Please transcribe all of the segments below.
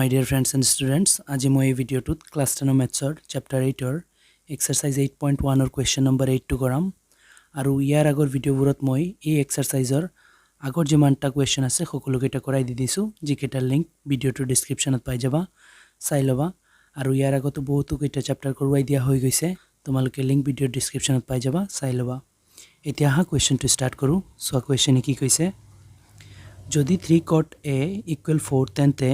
my dear friends and students, আজি মই এই ভিডিওটোত ক্লাস 10 মেথছৰ চ্যাপ্টাৰ 8 ৰ এক্সাৰসাইজ 8.1 ৰ কোৱেশ্চন নম্বৰ 8 টো কৰাম আৰু ইয়াৰ আগৰ ভিডিওবোৰত মই এই এক্সাৰসাইজৰ আগৰ যিমানটা কোৱেশ্চন আছে সকলোকেইটা কৰাই দি দিছো যিকেইটাৰ লিংক ভিডিওটোৰ ডেসক্ৰিপচনত পাই যাবা চাই লবা আৰু ইয়াৰ আগতো বহুতো কেইটা চ্যাপ্টাৰ কৰোৱাই দিয়া হৈ গৈছে তোমালোকে লিংক ভিডিওৰ ডেসক্ৰিপচনত পাই যাবা চাই লবা এতিয়া হা কোৱেশ্চনটো ষ্টাৰ্ট কৰো সো কোৱেশ্চনে কি কৈছে যদি 3 cot a equal 4 তেন্তে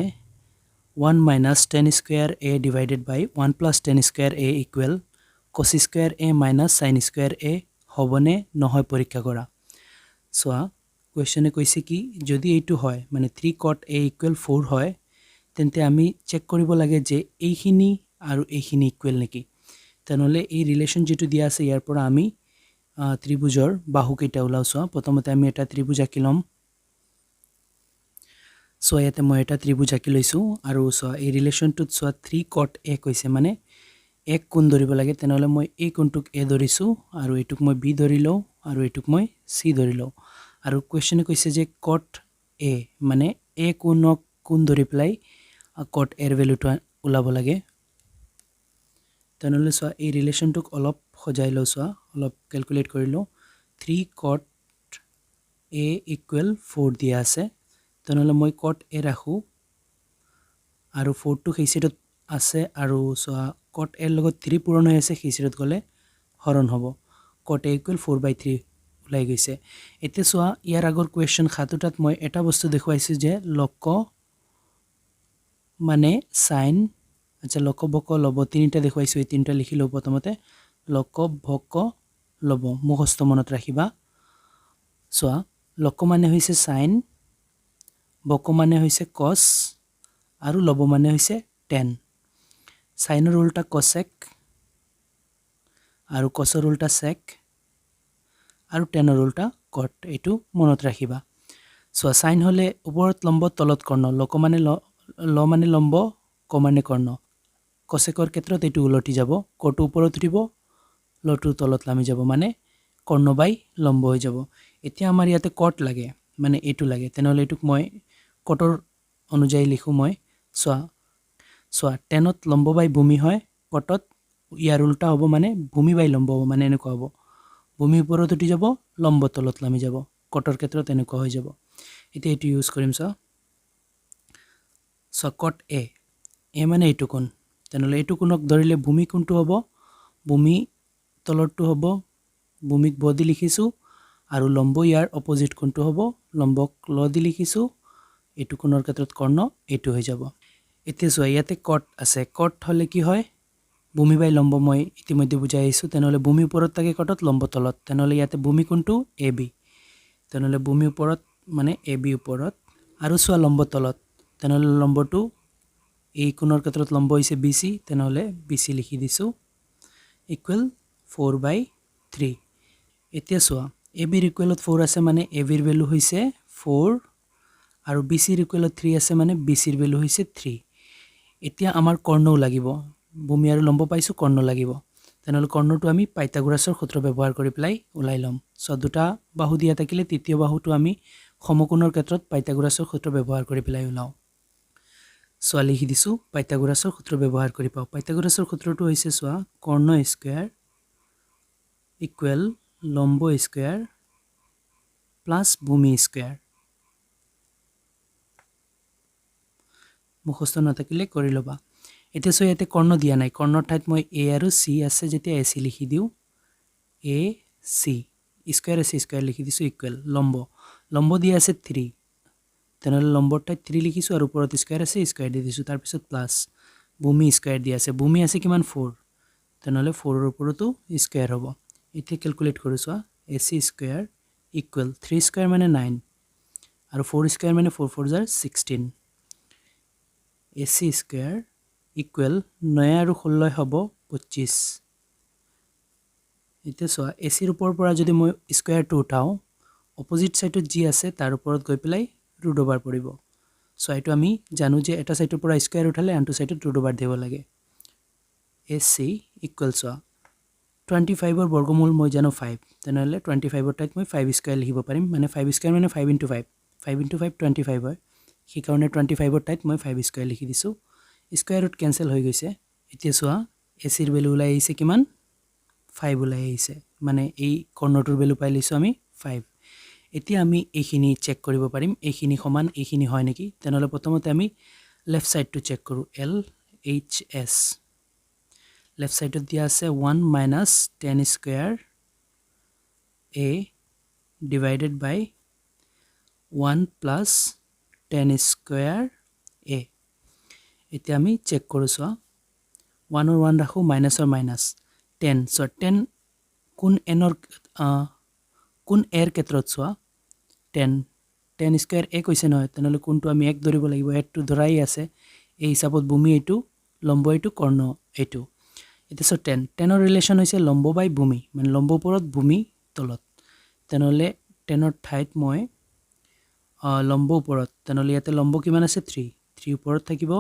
1 minus 10 square a divided by 1 plus 10 square a equal cos square a minus sin square a হবনে নহয় পৰীক্ষা কৰা সোয়া কোৱেশ্চনে কৈছে কি যদি এইটো হয় মানে 3 cot a equal 4 হয় তেন্তে আমি চেক কৰিব লাগে যে এইখিনি আৰু এইখিনি ইকুৱেল নেকি তেনলে এই ৰিলেশন যেটো দিয়া আছে ইয়াৰ পৰা আমি ত্ৰিভুজৰ বাহু কেইটা উলাওছোৱা প্ৰথমতে আমি এটা ত্ৰিভুজ আঁকিলম সো ইয়াতে মই এটা ত্ৰিভুজ আঁকি লৈছো আৰু সো এই ৰিলেশনটোত সো 3 cot a কৈছে মানে এক কোণ ধৰিব লাগে তেনলে মই এই কোণটোক a ধৰিছো আৰু এটুক মই b ধৰিলো আৰু এটুক মই c ধৰিলো আৰু কোৱেশ্চনে কৈছে যে cot a মানে a কোণক কোণ ধৰি প্লাই cot a ৰ ভ্যালুটো উলাব লাগে তেনলে সো এই ৰিলেশনটোক অলপ খজাই লৈছো অলপ ক্যালকুলেট কৰিলো 3 cot a equal 4 দিয়া আছে তেনলে মই cot a ৰাখো আৰু 4 টো হেইছিটত আছে আৰু সো cot a লগত 3 পূৰণ হৈ আছে হেইছিটত গলে হৰণ হ'ব cot a equal 4/3 উলাই গৈছে এতে সো ইয়াৰ আগৰ কোৱেশ্চন খাতুটাত মই এটা বস্তু দেখুৱাইছো যে লক মানে sin আচ্ছা লক বক লব তিনিটা দেখুৱাইছো এই তিনিটা লিখি লব প্ৰথমতে লক বক লব মুখস্থ মনত ৰাখিবা সো লক মানে হৈছে sin বক মানে হৈছে cos আৰু লব মানে হৈছে tan sin ৰ উল্টা cosec আৰু cos ৰ উল্টা sec আৰু tan ৰ উল্টা cot এটো মনত ৰাখিবা সো sin হলে ওপৰত লম্ব তলত কৰ্ণ লক মানে ল মানে লম্ব ক মানে কৰ্ণ cosecৰ ক্ষেত্ৰত এটো উলটি যাব cot ওপৰত উঠিব লটো তলত নামি যাব মানে কৰ্ণ বাই লম্ব হৈ যাব এতিয়া আমাৰ ইয়াতে cot লাগে মানে এটো লাগে তেনলে এটুক মই কটৰ অনুযায়ী লিখো মই সোয়া 10ত লম্ব বাই ভূমি হয় কটত ইয়াৰ উল্টা হ'ব মানে ভূমি বাই লম্ব হ'ব মানে এনেকুৱা হ'ব ভূমি ওপৰত উঠি যাব লম্ব তলত নামি যাব কটৰ ক্ষেত্ৰত এনেকুৱা হৈ যাব এতিয়া এটো ইউজ কৰিম সো cot a মানে এটো কোণ তেনলে এটো কোণক ধৰিলে ভূমি কোণটো হ'ব ভূমি তলৰটো হ'ব ভূমিক বদি লিখিছো আৰু লম্ব ইয়াৰ অপোজিট কোণটো হ'ব লম্বক ল দি লিখিছো এটু কোণৰ ক্ষেত্ৰত কৰ্ণ এটু হৈ যাব এতিয়া সো ইয়াতে cot আছে cot হলে কি হয় ভূমি বাই লম্ব মই ইতিমধ্যে বুজাই আইছো তেনলে ভূমি ওপৰত থাকে কটত লম্ব তলত তেনলে ইয়াতে ভূমি কোণটো ab তেনলে ভূমি ওপৰত মানে ab ওপৰত আৰু সো লম্ব তলত তেনলে লম্বটো এই কোণৰ ক্ষেত্ৰত লম্ব হৈছে bc তেনলে bc লিখি দিছো ইকুৱেল 4/3 এতিয়া সো ab ৰ ইকুৱেলত 4 আছে মানে ab ৰ ভ্যালু হৈছে 4 আৰু BC ৰ ইকুৱেলত 3 আছে মানে BC ৰ ভ্যালু হৈছে 3 এতিয়া আমাৰ কৰ্ণও লাগিব ভূমি আৰু লম্ব পাইছো কৰ্ণ লাগিব তেনলে কৰ্ণটো আমি পাইথাগোৰাছৰ সূত্ৰ ব্যৱহাৰ কৰি প্লাই উলাই লম সো দুটা বাহু দিয়া থাকিলে তৃতীয় বাহুটো আমি সমকোণৰ ক্ষেত্ৰত পাইথাগোৰাছৰ সূত্ৰ ব্যৱহাৰ কৰি প্লাই উলাও সো লিখি দিছো পাইথাগোৰাছৰ সূত্ৰ ব্যৱহাৰ কৰি পাও পাইথাগোৰাছৰ সূত্ৰটো হৈছে সোয়া কৰ্ণ স্কয়াৰ ইকুৱেল লম্ব স্কয়াৰ প্লাস ভূমি স্কয়াৰ মুখস্থ নাথাকিলে কৰি লবা এতিয়া সো ইয়াতে কৰ্ণ দিয়া নাই কৰ্ণৰ ঠাইত মই a আৰু c আছে যেতিয়া ac লিখি দিও a c স্কয়াৰ আছে স্কয়াৰ লিখি দিছো ইকুৱেল লম্ব দিয়া আছে 3 তেনলে লম্বৰ ঠাইত 3 লিখিছো আৰু ওপৰত স্কয়াৰ আছে স্কয়াৰ দি দিছো তাৰ পিছত প্লাস ভূমি স্কয়াৰ দিয়া আছে ভূমি আছে কিমান 4 তেনলে 4 ৰ ওপৰতো স্কয়াৰ হ'ব এতিয়া ক্যালকুলেট কৰিছো ac স্কয়াৰ ইকুৱেল 3 স্কয়াৰ মানে 9 আৰু 4 স্কয়াৰ মানে 4 4 জাৰ 16 AC স্কয়াৰ ইকুৱেল 9 আৰু 16 হ'ব 25 এতিয়া সো AC ৰ ওপৰৰ পৰা যদি মই স্কয়াৰটো উঠাও অপোজিট সাইডত যি আছে তাৰ ওপৰত গৈ প্লাই ৰুট ওভাৰ পৰিব সো এটো আমি জানো যে এটা সাইডৰ পৰা স্কয়াৰ উঠালে আনটো সাইডত ৰুট ওভাৰ দিব লাগে AC ইকুৱেল 25 ৰ বৰ্গমূল মই জানো 5 তেনলে 25 ৰ ঠাইত মই 5 স্কয়াৰ লিখিব পাৰিম মানে 5 স্কয়াৰ মানে 5 * 5 5 * 5 25 হয় সেইকাৰণে 25 ৰ ঠাইত মই 5 স্কয়াৰ লিখি দিছো স্কয়াৰ ৰুট কেনসেল হৈ গৈছে এতিয়া চোৱা AC ৰ ভ্যালু ওলাই আহিছে কিমান 5 ওলাই আহিছে মানে এই কৰ্ণটোৰ ভ্যালু পাই লৈছো আমি 5 এতিয়া আমি এইখিনি চেক কৰিব পাৰিম এইখিনি সমান এইখিনি হয় নেকি তেনেহলে প্ৰথমতে আমি লেফট সাইডটো চেক কৰো LHS লেফট সাইডত দিয়া আছে 1 minus 10 square A divided by 1 plus 10 square A এতিয়া আমি চেক কৰো চোৱা 1 or 1 ৰাখো minus or minus 10 so 10 কোন n or কোন a ৰ ক্ষেত্ৰত চোৱা 10 square a কৈছে নহয় তেনেহলে কোনটো আমি 1 ধৰিব লাগিব 1 টো ধৰাই আছে এই হিচাপত ভূমি এইটো লম্ব এইটো কৰ্ণ এইটো এতিয়া সো 10 ৰ ৰিলেশন হৈছে লম্ব বাই ভূমি মানে লম্ব ওপৰত ভূমি তলত তেনেহলে 10 ৰ ঠাইত মই লম্ব ওপৰত তেনেহলে ইয়াতে লম্ব কিমান আছে 3 ওপৰত থাকিব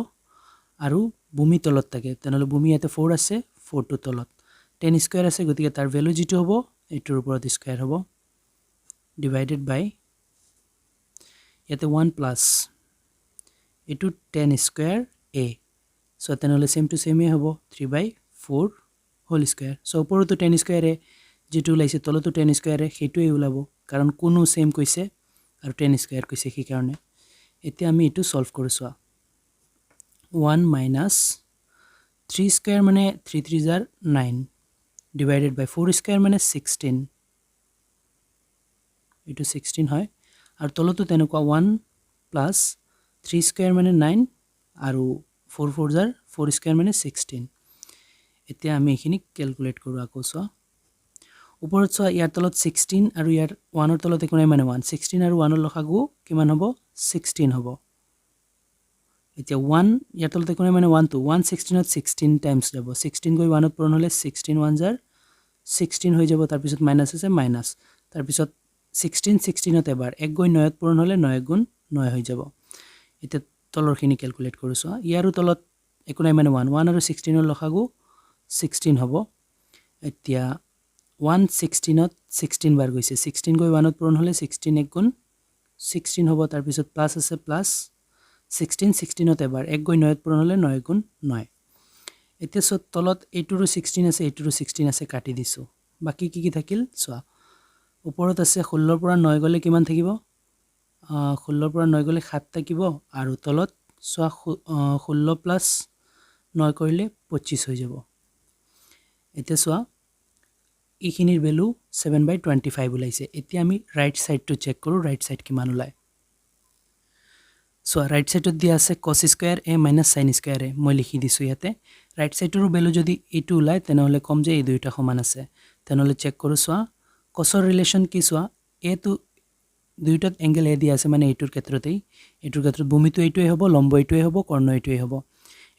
আৰু ভূমি তলত থাকে তেনেহলে ভূমি ইয়াতে 4 আছে 4 টো তলত 10 স্কয়াৰ আছে গতিকে তাৰ ভ্যালু যেটো হ'ব এইটোৰ ওপৰত স্কয়াৰ হ'ব divided by ইয়াতে 1 plus এইটো 10 square a so তেনেহলে same to same হ'ব 3/4 whole square so ওপৰতো 10 square a যেটো লাইছে তলতো 10 square a হেতুই ওলাব কাৰণ কোনো same কৈছে আৰু 10 square কৈছে কি কাৰণে এতিয়া আমি এটো সলভ কৰিছোৱা 1 minus 3 square মানে 3 3s are 9 divided by 4 square মানে 16 এটো 16 হয় আৰু তলতো তেনেকুৱা 1 plus 3 square মানে 9 আৰু 4 4s are 4 square মানে 16 এতিয়া আমি এখিনি ক্যালকুলেট কৰো আকৌ চোৱা ওপৰত চোৱা ইয়াৰ তলত 16 আৰু ইয়াৰ 1 ৰ তলত একো নাই মানে 1 16 আৰু 1 ৰ লসাগু কিমান হ'ব 16 হ'ব এতিয়া 1 ইয়াৰ তলত একো নাই মানে 1 to 1 16 ত 16 টাইমছ যাব 16 গৈ 1 ত পূৰণ হলে 16 1s are 16 হৈ যাব তাৰ পিছত মাইনাস আছে মাইনাস তাৰ পিছত 16 16 ত এবাৰ 1 গৈ 9 ত পূৰণ হলে 9 গুণ 9 হৈ যাব এতিয়া তলৰখিনি ক্যালকুলেট কৰিছো ইয়াৰো তলত একো নাই মানে 1 1 আৰু 16 ৰ লসাগু 16 হ'ব এতিয়া 1 16 ত 16 বাৰ গৈছে 16 গৈ 1 ত পূৰণ হলে 16 1 গুণ 16 হ'ব তাৰ পিছত প্লাস আছে প্লাস 16 16 ত এবাৰ 1 গৈ 9 ত পূৰণ হলে 9 গুণ 9 এতিয়া সো তলত এইটোৰো 16 আছে এইটোৰো 16 আছে কাটি দিছো বাকি কি থাকিল চোৱা ওপৰত আছে 16 ৰ পৰা 9 গলে কিমান থাকিব 16 ৰ পৰা 9 গলে 7 থাকিব আৰু তলত চোৱা 16 প্লাস 9 কৰিলে 25 হৈ যাব এতিয়া চোৱা ইখিনিৰ ভ্যালু 7/25 ওলাইছে এতিয়া আমি ৰাইট সাইডটো চেক কৰো ৰাইট সাইড কিমান ওলাই সো ৰাইট সাইডত দিয়া আছে cos square a - sin square a মই লিখি দিছো ইয়াতে ৰাইট সাইডৰ ভ্যালু যদি এটো ওলাই তেনেহলে কম যে এই দুইটা সমান আছে তেনেহলে চেক কৰো চোৱা cosৰ ৰিলেশন কি চোৱা a to দুইটাত এংগেল a দিয়া আছে মানে এইটোৰ ক্ষেত্ৰতে এইটোৰ ক্ষেত্ৰত ভূমিটো এইটোই হ'ব লম্ব এইটোই হ'ব কৰ্ণ এইটোই হ'ব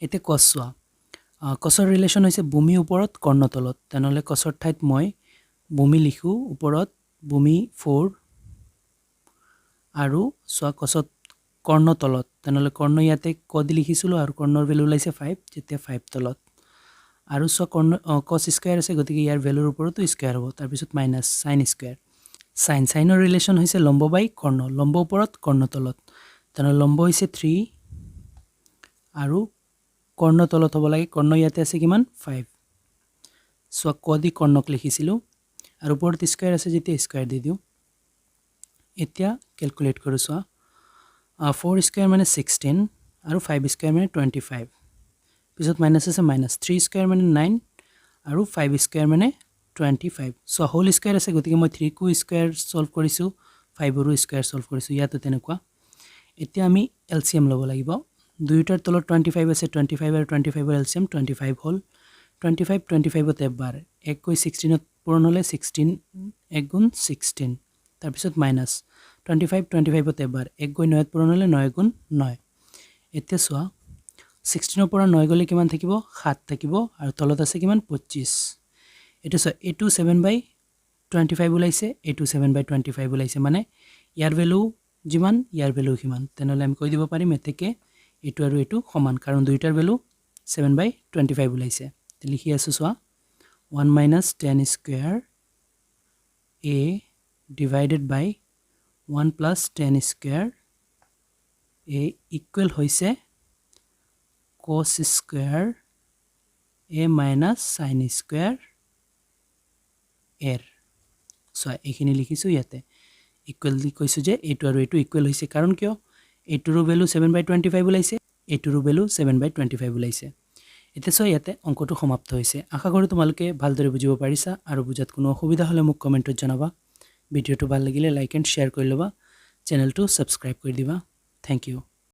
এতে cos চোৱা cosৰ ৰিলেশন হৈছে ভূমি ওপৰত কৰ্ণ তলত তেনেহলে cosৰ ঠাইত মই ভূমি লিখো ওপৰত ভূমি 4 আৰু চোৱা cosত কৰ্ণ তলত তেনেহলে কৰ্ণ ইয়াতে ক দি লিখিছিলো আৰু কৰ্ণৰ ভ্যালু ওলাইছে 5 যেতিয়া 5 তলত আৰু চোৱা কৰ্ণ cos স্কয়াৰ আছে গতিকে ইয়াৰ ভ্যালুৰ ওপৰতো স্কয়াৰ হ'ব তাৰ পিছত মাইনাস sin স্কয়াৰ সাইনৰ ৰিলেশন হৈছে লম্ব বাই কৰ্ণ লম্ব ওপৰত কৰ্ণ তলত তেনেহলে লম্ব হৈছে 3 আৰু কৰ্ণ তলত হ'ব লাগে কৰ্ণ ইয়াতে আছে কিমান 5 সো ক দি কৰ্ণক লিখিছিলো আৰু ওপৰত স্কয়াৰ আছে যেতিয়া স্কয়াৰ দি দিও এতিয়া ক্যালকুলেট কৰো চোৱা 4 স্কয়াৰ মানে 16 আৰু 5 স্কয়াৰ মানে 25 পিছত মাইনাস আছে মাইনাস 3 স্কয়াৰ মানে 9 আৰু 5 স্কয়াৰ মানে 25 সো হোল স্কয়াৰ আছে গতিকে মই 3 কো স্কয়াৰ সলভ কৰিছো 5 ৰো স্কয়াৰ সলভ কৰিছো ইয়াতে তেনেকুৱা এতিয়া আমি এলসিএম লব লাগিব দুইটাৰ তলত 25 আছে 25 আৰু 25 ৰ এলসিএম 25 হল 25 25 ত এবাৰ 1 কৈ 16 ত পূৰণ হলে 16 1 গুণ 16 তাৰ পিছত মাইনাস 25 25 ত এবাৰ 1 গৈ 9 ত পূৰণ হলে 9 গুণ 9 এতিয়া চোৱা 16 ৰ পৰা 9 গলে কিমান থাকিব 7 থাকিব আৰু তলত আছে কিমান 25 এটো চোৱা এটো 7/25 ওলাইছে এটো 7/25 ওলাইছে মানে ইয়াৰ ভ্যালু যিমান ইয়াৰ ভ্যালু কিমান তেনেহলে আমি কৈ দিব পাৰিম এতেকে এটো আৰু এটো সমান কাৰণ দুইটাৰ ভ্যালু 7/25 ওলাইছে লিখি আছো চোৱা 1 minus 10 square a divided by 1 plus 10 square A equal হৈছে cos square A minus sin square R so এইখিনি লিখিছো ইয়াতে ইকুৱেল দি কৈছো যে এইটো আৰু এইটো ইকুৱেল হৈছে কাৰণ কিয় এইটোৰো ভ্যালু 7/25 ওলাইছে এইটোৰো ভ্যালু 7/25 ওলাইছে এতিয়া সো ইয়াতে অংকটো সমাপ্ত হৈছে আশা কৰো তোমালোকে ভালদৰে বুজিব পাৰিছা আৰু বুজাত কোনো অসুবিধা হলে মোক কমেন্টত জনাবা ভিডিওটো ভাল লাগিলে লাইক এণ্ড শেয়াৰ কৰি লবা চেনেলটো সাবস্ক্ৰাইব কৰি দিবা থ্যাংক ইউ